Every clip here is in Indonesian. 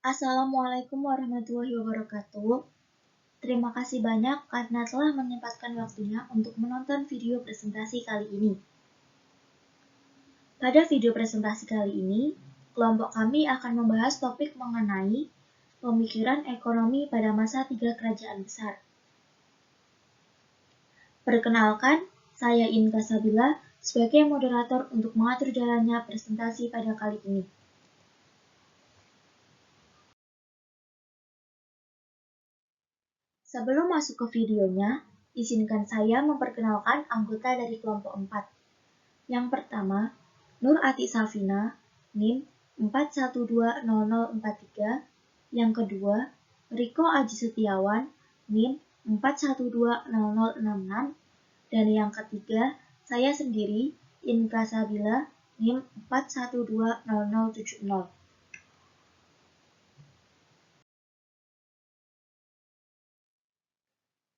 Assalamualaikum warahmatullahi wabarakatuh. Terima kasih banyak karena telah menyempatkan waktunya untuk menonton video presentasi kali ini. Pada video presentasi kali ini, kelompok kami akan membahas topik mengenai pemikiran ekonomi pada masa 3 kerajaan besar. Perkenalkan, saya Inka Sabila sebagai moderator untuk mengatur jalannya presentasi pada kali ini. Sebelum masuk ke videonya, izinkan saya memperkenalkan anggota dari kelompok 4. Yang pertama, Nur Ati Safina, NIM 4120043. Yang kedua, Riko Aji Setiawan, NIM 4120066. Dan yang ketiga, saya sendiri, Inka Sabila, NIM 4120070.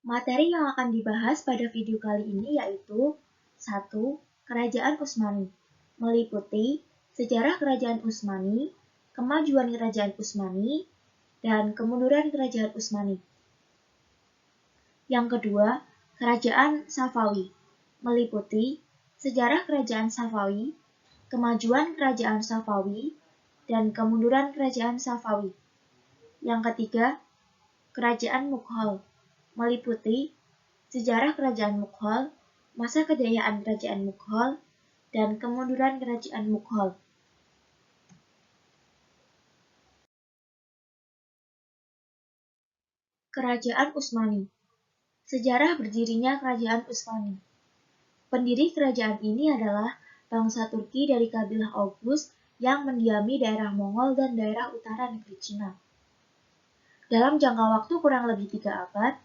Materi yang akan dibahas pada video kali ini yaitu 1. Kerajaan Utsmani, meliputi sejarah Kerajaan Utsmani, kemajuan Kerajaan Utsmani, dan kemunduran Kerajaan Utsmani. Yang kedua, Kerajaan Safawi, meliputi sejarah Kerajaan Safawi, kemajuan Kerajaan Safawi, dan kemunduran Kerajaan Safawi. Yang ketiga, Kerajaan Mughal, meliputi sejarah Kerajaan Mughal, masa kejayaan Kerajaan Mughal, dan kemunduran Kerajaan Mughal. Kerajaan Utsmani. Sejarah berdirinya Kerajaan Utsmani. Pendiri kerajaan ini adalah bangsa Turki dari kabilah Oghuz yang mendiami daerah Mongol dan daerah utara negeri Cina. Dalam jangka waktu kurang lebih 3 abad,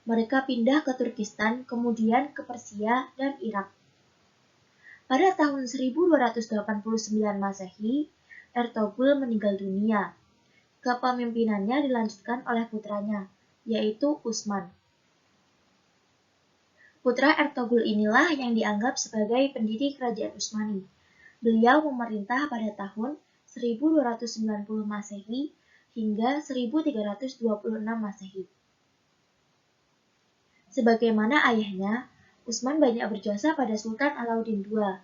mereka pindah ke Turkistan, kemudian ke Persia dan Irak. Pada tahun 1289 Masehi, Ertogul meninggal dunia. Kepemimpinannya dilanjutkan oleh putranya, yaitu Utsman. Putra Ertogul inilah yang dianggap sebagai pendiri Kerajaan Utsmani. Beliau memerintah pada tahun 1290 Masehi hingga 1326 Masehi. Sebagaimana ayahnya, Utsman banyak berjasa pada Sultan Alauddin II,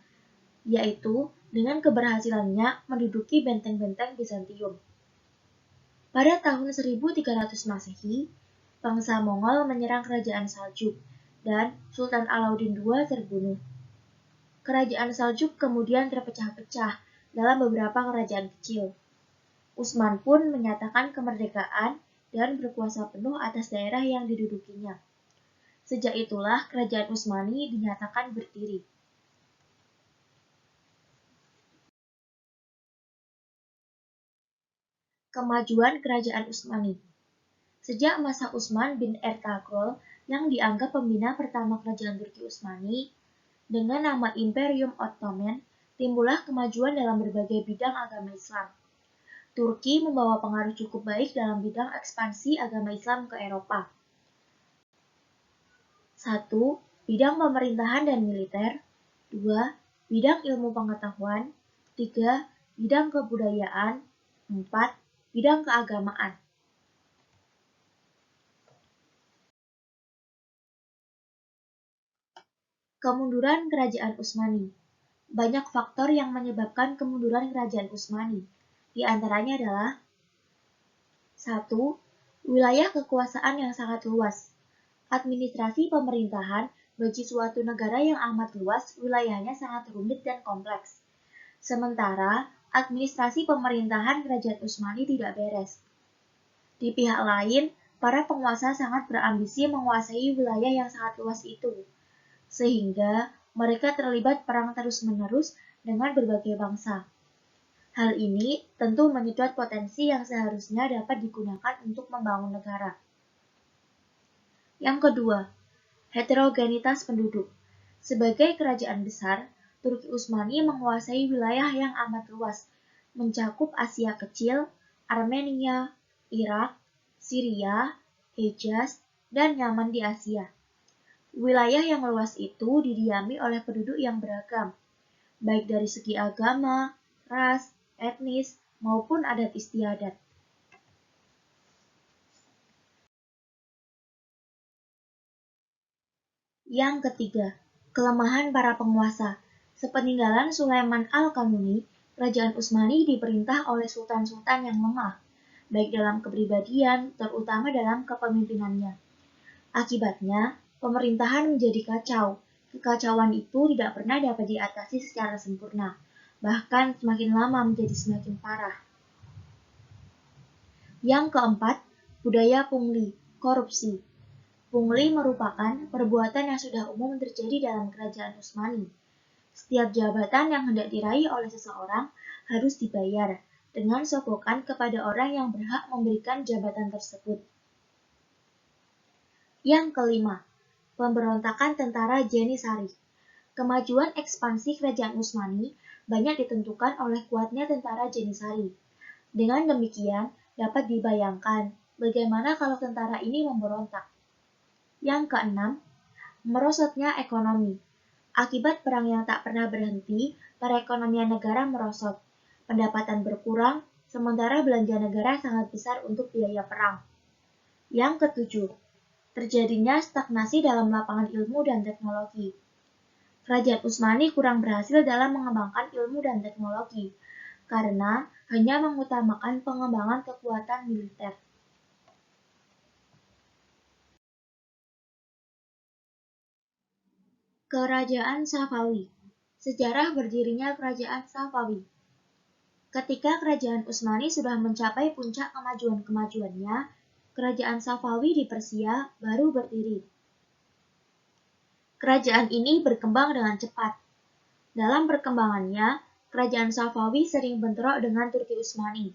yaitu dengan keberhasilannya menduduki benteng-benteng Bizantium. Pada tahun 1300 Masehi, bangsa Mongol menyerang Kerajaan Saljuk dan Sultan Alauddin II terbunuh. Kerajaan Saljuk kemudian terpecah-pecah dalam beberapa kerajaan kecil. Utsman pun menyatakan kemerdekaan dan berkuasa penuh atas daerah yang didudukinya. Sejak itulah Kerajaan Utsmani dinyatakan berdiri. Kemajuan Kerajaan Utsmani. Sejak masa Utsman bin Ertugrul yang dianggap pembina pertama Kerajaan Turki Utsmani, dengan nama Imperium Ottoman, timbullah kemajuan dalam berbagai bidang agama Islam. Turki membawa pengaruh cukup baik dalam bidang ekspansi agama Islam ke Eropa. 1. Bidang pemerintahan dan militer. 2. Bidang ilmu pengetahuan. 3. Bidang kebudayaan. 4. Bidang keagamaan. Kemunduran Kerajaan Utsmani. Banyak faktor yang menyebabkan kemunduran Kerajaan Utsmani. Di antaranya adalah 1. Wilayah kekuasaan yang sangat luas. Administrasi pemerintahan bagi suatu negara yang amat luas, wilayahnya sangat rumit dan kompleks. Sementara, administrasi pemerintahan Kerajaan Utsmani tidak beres. Di pihak lain, para penguasa sangat berambisi menguasai wilayah yang sangat luas itu, sehingga mereka terlibat perang terus-menerus dengan berbagai bangsa. Hal ini tentu menyedot potensi yang seharusnya dapat digunakan untuk membangun negara. Yang kedua, heterogenitas penduduk. Sebagai kerajaan besar, Turki Utsmani menguasai wilayah yang amat luas, mencakup Asia Kecil, Armenia, Irak, Syria, Hejaz, dan Yaman di Asia. Wilayah yang luas itu didiami oleh penduduk yang beragam, baik dari segi agama, ras, etnis, maupun adat istiadat. Yang ketiga, kelemahan para penguasa. Sepeninggalan Sulaiman Al-Kanuni, Kerajaan Utsmani diperintah oleh sultan-sultan yang lemah, baik dalam kepribadian, terutama dalam kepemimpinannya. Akibatnya, pemerintahan menjadi kacau. Kekacauan itu tidak pernah dapat diatasi secara sempurna, bahkan semakin lama menjadi semakin parah. Yang keempat, budaya pungli, korupsi. Pungli merupakan perbuatan yang sudah umum terjadi dalam Kerajaan Utsmani. Setiap jabatan yang hendak diraih oleh seseorang harus dibayar dengan sogokan kepada orang yang berhak memberikan jabatan tersebut. Yang kelima, pemberontakan tentara Jenisari. Kemajuan ekspansi Kerajaan Utsmani banyak ditentukan oleh kuatnya tentara Jenisari. Dengan demikian, dapat dibayangkan bagaimana kalau tentara ini memberontak. Yang keenam, merosotnya ekonomi. Akibat perang yang tak pernah berhenti, perekonomian negara merosot. Pendapatan berkurang, sementara belanja negara sangat besar untuk biaya perang. Yang ketujuh, terjadinya stagnasi dalam lapangan ilmu dan teknologi. Kerajaan Utsmani kurang berhasil dalam mengembangkan ilmu dan teknologi, karena hanya mengutamakan pengembangan kekuatan militer. Kerajaan Safawi. Sejarah berdirinya Kerajaan Safawi. Ketika Kerajaan Utsmani sudah mencapai puncak kemajuan-kemajuannya, Kerajaan Safawi di Persia baru berdiri. Kerajaan ini berkembang dengan cepat. Dalam perkembangannya, Kerajaan Safawi sering bentrok dengan Turki Utsmani.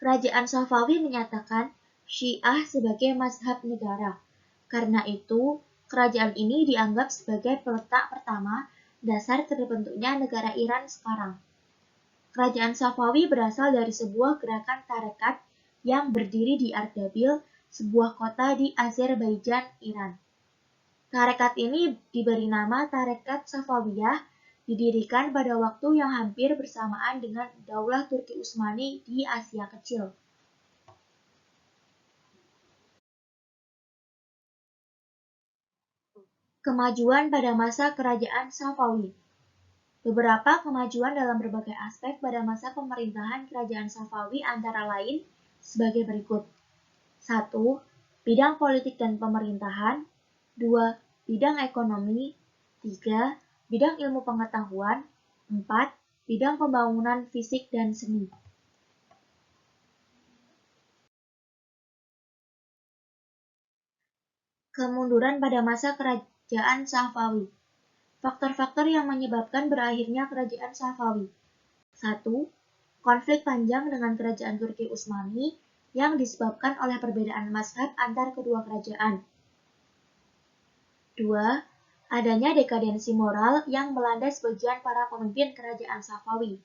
Kerajaan Safawi menyatakan Syiah sebagai mazhab negara. Karena itu, kerajaan ini dianggap sebagai peletak pertama dasar terbentuknya negara Iran sekarang. Kerajaan Safawi berasal dari sebuah gerakan tarekat yang berdiri di Ardabil, sebuah kota di Azerbaijan, Iran. Tarekat ini diberi nama Tarekat Safawiyah, didirikan pada waktu yang hampir bersamaan dengan Daulah Turki Utsmani di Asia Kecil. Kemajuan pada masa Kerajaan Safawi. Beberapa kemajuan dalam berbagai aspek pada masa pemerintahan Kerajaan Safawi antara lain sebagai berikut. 1. Bidang politik dan pemerintahan. 2. Bidang ekonomi. 3. Bidang ilmu pengetahuan. 4. Bidang pembangunan fisik dan seni. Kemunduran pada masa Kerajaan Safawi. Faktor-faktor yang menyebabkan berakhirnya Kerajaan Safawi. 1. Konflik panjang dengan Kerajaan Turki Utsmani yang disebabkan oleh perbedaan mazhab antar kedua kerajaan. 2. Adanya dekadensi moral yang melanda sebagian para pemimpin Kerajaan Safawi.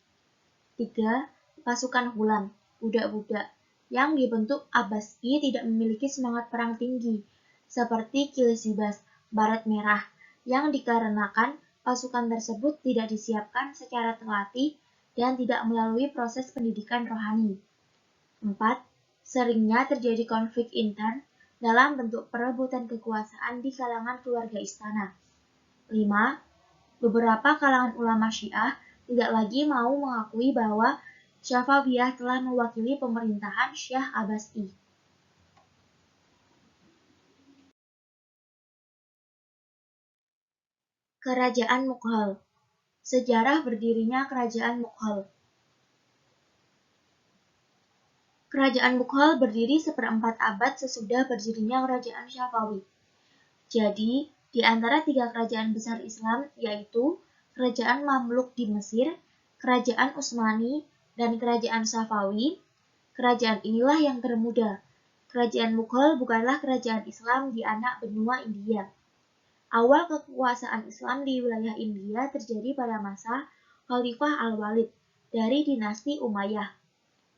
3. Pasukan Hulam, budak-budak, yang dibentuk Abbasi tidak memiliki semangat perang tinggi, seperti Kilsibas, Baret Merah, yang dikarenakan pasukan tersebut tidak disiapkan secara terlatih dan tidak melalui proses pendidikan rohani. 4. Seringnya terjadi konflik intern dalam bentuk perebutan kekuasaan di kalangan keluarga istana. 5. Beberapa kalangan ulama Syiah tidak lagi mau mengakui bahwa Safawiyah telah mewakili pemerintahan Syah Abbasi. Kerajaan Mughal. Sejarah berdirinya Kerajaan Mughal. Kerajaan Mughal berdiri seperempat abad sesudah berdirinya Kerajaan Safawi. Jadi, di antara tiga kerajaan besar Islam, yaitu Kerajaan Mamluk di Mesir, Kerajaan Utsmani, dan Kerajaan Safawi, kerajaan inilah yang termuda. Kerajaan Mughal bukanlah kerajaan Islam di anak benua India. Awal kekuasaan Islam di wilayah India terjadi pada masa Khalifah Al-Walid dari dinasti Umayyah.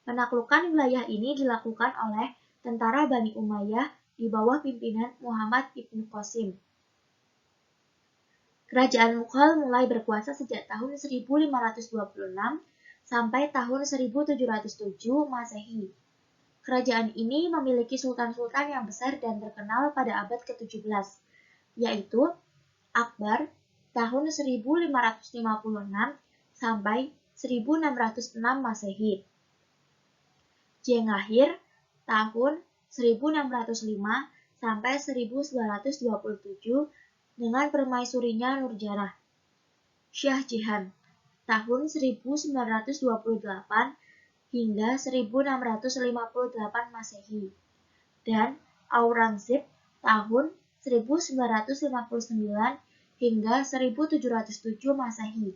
Penaklukan wilayah ini dilakukan oleh tentara Bani Umayyah di bawah pimpinan Muhammad ibn Qasim. Kerajaan Mughal mulai berkuasa sejak tahun 1526 sampai tahun 1707 Masehi. Kerajaan ini memiliki sultan-sultan yang besar dan terkenal pada abad ke-17, yaitu Akbar tahun 1556 sampai 1606 Masehi. Jengahir tahun 1605 sampai 1927 dengan permaisurinya Nurjanah. Syah Jahan tahun 1928 hingga 1658 Masehi. Dan Aurangzeb tahun 1959 hingga 1707 Masehi.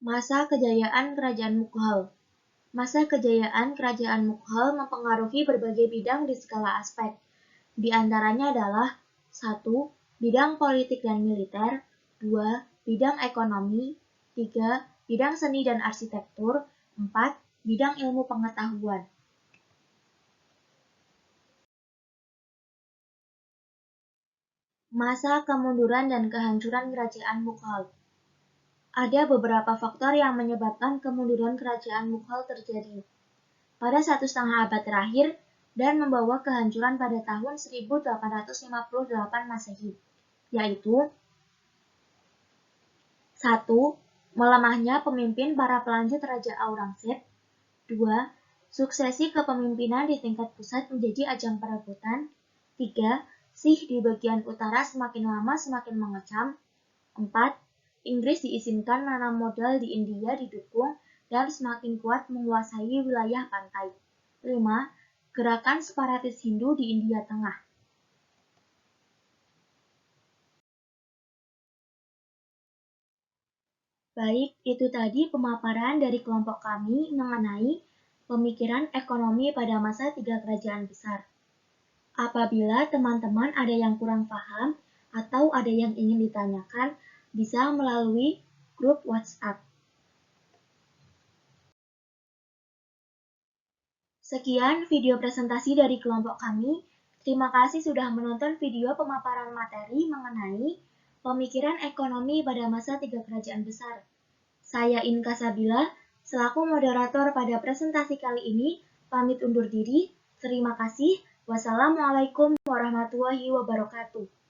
Masa kejayaan Kerajaan Mughal. Masa kejayaan Kerajaan Mughal mempengaruhi berbagai bidang di segala aspek. Di antaranya adalah 1. Bidang politik dan militer, 2. Bidang ekonomi, 3. Bidang seni dan arsitektur, 4. Bidang ilmu pengetahuan. Masa kemunduran dan kehancuran Kerajaan Mughal. Ada beberapa faktor yang menyebabkan kemunduran Kerajaan Mughal terjadi pada 1,5 abad terakhir dan membawa kehancuran pada tahun 1858 Masehi, yaitu 1. Melemahnya pemimpin para pelanjut Raja Aurangzeb. 2. Suksesi kepemimpinan di tingkat pusat menjadi ajang perebutan. 3. Sikh di bagian utara semakin lama semakin mengecam. 4. Inggris diizinkan menanam modal di India didukung dan semakin kuat menguasai wilayah pantai. 5. Gerakan separatis Hindu di India Tengah. Baik, itu tadi pemaparan dari kelompok kami mengenai pemikiran ekonomi pada masa 3 kerajaan besar. Apabila teman-teman ada yang kurang paham atau ada yang ingin ditanyakan, bisa melalui grup WhatsApp. Sekian video presentasi dari kelompok kami. Terima kasih sudah menonton video pemaparan materi mengenai pemikiran ekonomi pada masa 3 kerajaan besar. Saya Inka Sabila, selaku moderator pada presentasi kali ini, pamit undur diri. Terima kasih. Wassalamualaikum warahmatullahi wabarakatuh.